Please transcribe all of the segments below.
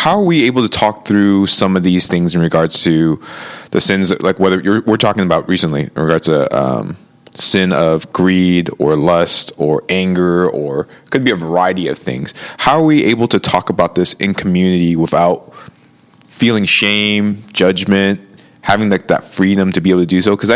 how are we able to talk through some of these things in regards to the sins, like whether we're talking about recently in regards to sin of greed or lust or anger, or it could be a variety of things. How are we able to talk about this in community without feeling shame, judgment, having like that freedom to be able to do so? Because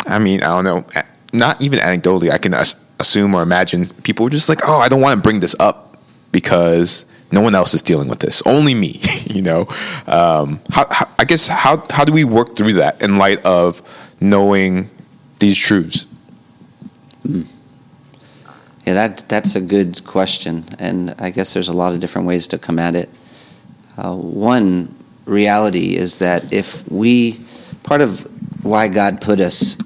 I mean, I don't know, not even anecdotally, I can assume or imagine people were just like, oh, I don't want to bring this up because no one else is dealing with this, only me. You know, I guess how do we work through that in light of knowing these truths? Yeah, that's a good question, and I guess there's a lot of different ways to come at it. One reality is that part of why God put us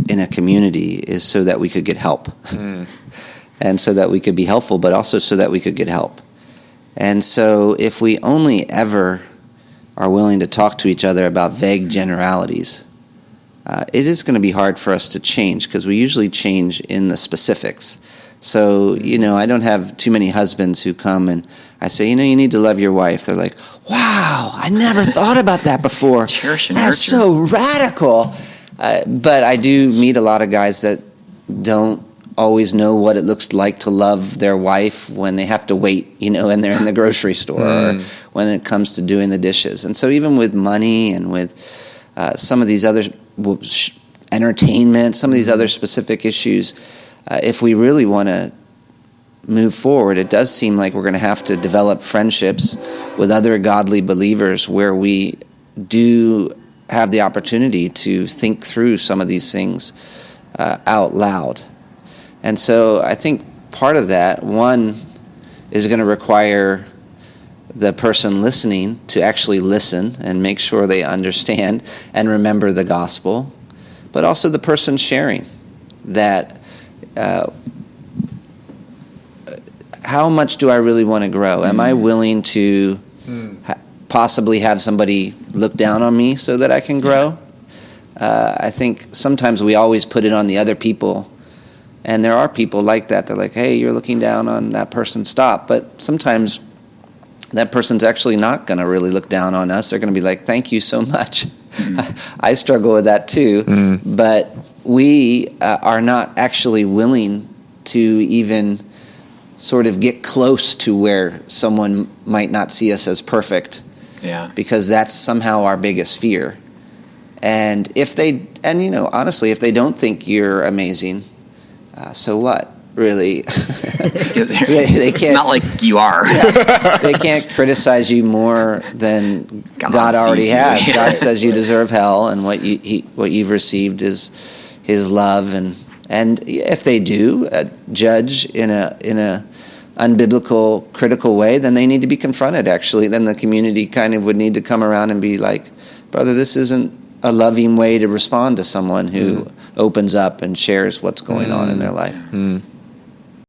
in a community is so that we could get help, and so that we could be helpful, but also so that we could get help. And so if we only ever are willing to talk to each other about vague generalities, it is going to be hard for us to change, because we usually change in the specifics. So, I don't have too many husbands who come and I say, you need to love your wife. They're like, wow, I never thought about that before. Cherish and That's nurture. so radical. But I do meet a lot of guys that don't always know what it looks like to love their wife when they have to wait, and they're in the grocery store, or when it comes to doing the dishes. And so even with money and with some of these other entertainment, some of these other specific issues, if we really want to move forward, it does seem like we're going to have to develop friendships with other godly believers where we do have the opportunity to think through some of these things out loud. And so I think part of that, one, is going to require the person listening to actually listen and make sure they understand and remember the gospel, but also the person sharing that. How much do I really want to grow? Am I willing to possibly have somebody look down on me so that I can grow? I think sometimes we always put it on the other people, and there are people like that. They're like, hey, you're looking down on that person, stop. But sometimes that person's actually not going to really look down on us. They're going to be like, thank you so much. I struggle with that too. But we are not actually willing to even sort of get close to where someone might not see us as perfect. Yeah. Because that's somehow our biggest fear. And honestly, if they don't think you're amazing, so what? Really? they can't, it's not like you are. Yeah, they can't criticize you more than God already has. God says you deserve hell, and what you've received is His love, and if they do judge in a unbiblical, critical way, then they need to be confronted. Actually, then the community kind of would need to come around and be like, brother, this isn't a loving way to respond to someone who opens up and shares what's going on in their life.